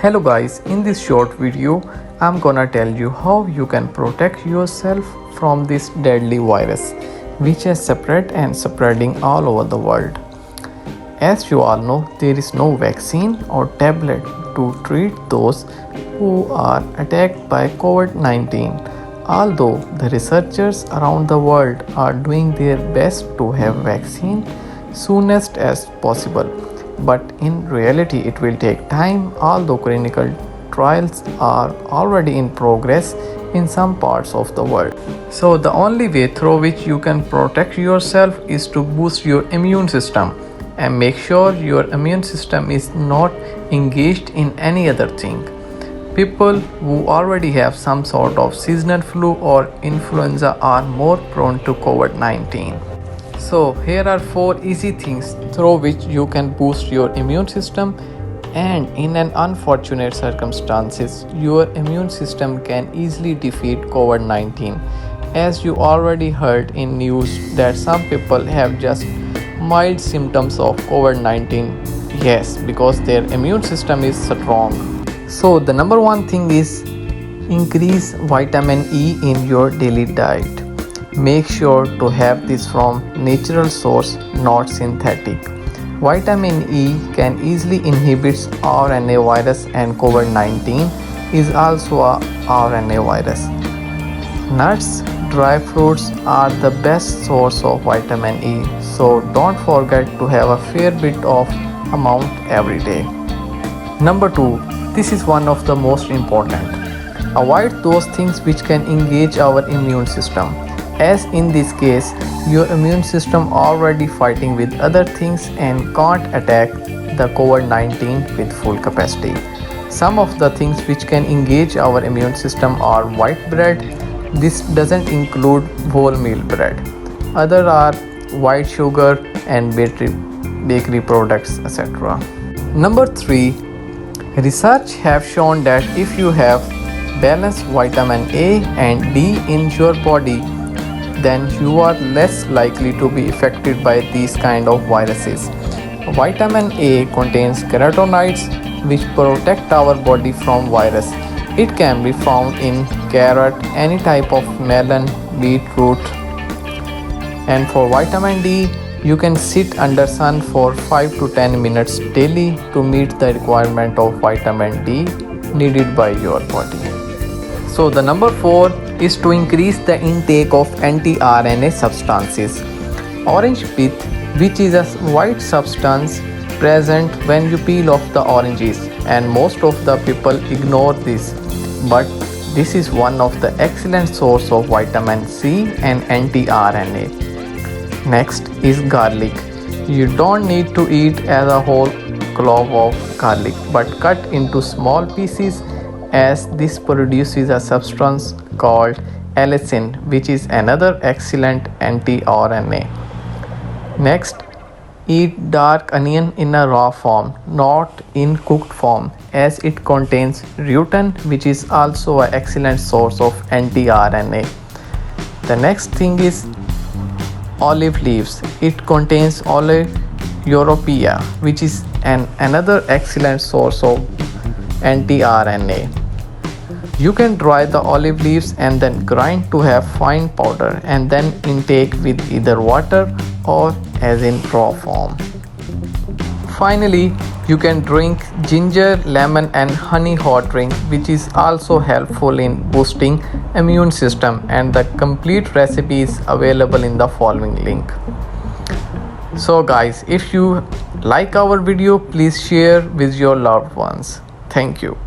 Hello guys, in this short video I'm gonna tell you how you can protect yourself from this deadly virus which is separate and spreading all over the world. As you all know, there is no vaccine or tablet to treat those who are attacked by COVID-19. Although the researchers around the world are doing their best to have vaccine soonest as possible, but in reality it will take time. Although clinical trials are already in progress in some parts of the world. So the only way through which you can protect yourself is to boost your immune system and make sure your immune system is not engaged in any other thing. People who already have some sort of seasonal flu or influenza are more prone to COVID-19. So here are 4 easy things through which you can boost your immune system, and in an unfortunate circumstances your immune system can easily defeat COVID-19. As you already heard in news that some people have just mild symptoms of COVID-19. Yes, because their immune system is strong. So the number one thing is increase vitamin E in your daily diet. Make sure to have this from natural source, not synthetic. Vitamin E can easily inhibit RNA virus, and COVID-19 is also a RNA virus. Nuts, dry fruits are the best source of vitamin E, so don't forget to have a fair bit of amount every day. Number 2, this is one of the most important. Avoid those things which can engage our immune system. As in this case, your immune system already fighting with other things and can't attack the COVID-19 with full capacity. Some of the things which can engage our immune system are white bread. This doesn't include wholemeal bread. Other are white sugar and bakery products, etc. Number 3, research have shown that if you have balanced vitamin A and D in your body, then you are less likely to be affected by these kind of viruses. Vitamin A contains carotenoids which protect our body from virus. It can be found in carrot, any type of melon, beetroot. And for vitamin D, you can sit under sun for 5 to 10 minutes daily to meet the requirement of vitamin D needed by your body. So the number 4 is to increase the intake of anti-RNA substances. Orange pith, which is a white substance present when you peel off the oranges, and most of the people ignore this, but this is one of the excellent source of vitamin C and anti-RNA. Next is garlic. You don't need to eat as a whole clove of garlic, but cut into small pieces, as this produces a substance called allicin, which is another excellent anti-RNA. Next, eat dark onion in a raw form, not in cooked form, as it contains rutin, which is also an excellent source of anti-RNA. The next thing is olive leaves. It contains olive europaea, which is another excellent source of anti-RNA. You can dry the olive leaves and then grind to have fine powder and then intake with either water or as in raw form. Finally, you can drink ginger, lemon and honey hot drink, which is also helpful in boosting immune system, and the complete recipe is available in the following link. So guys, if you like our video, please share with your loved ones. Thank you.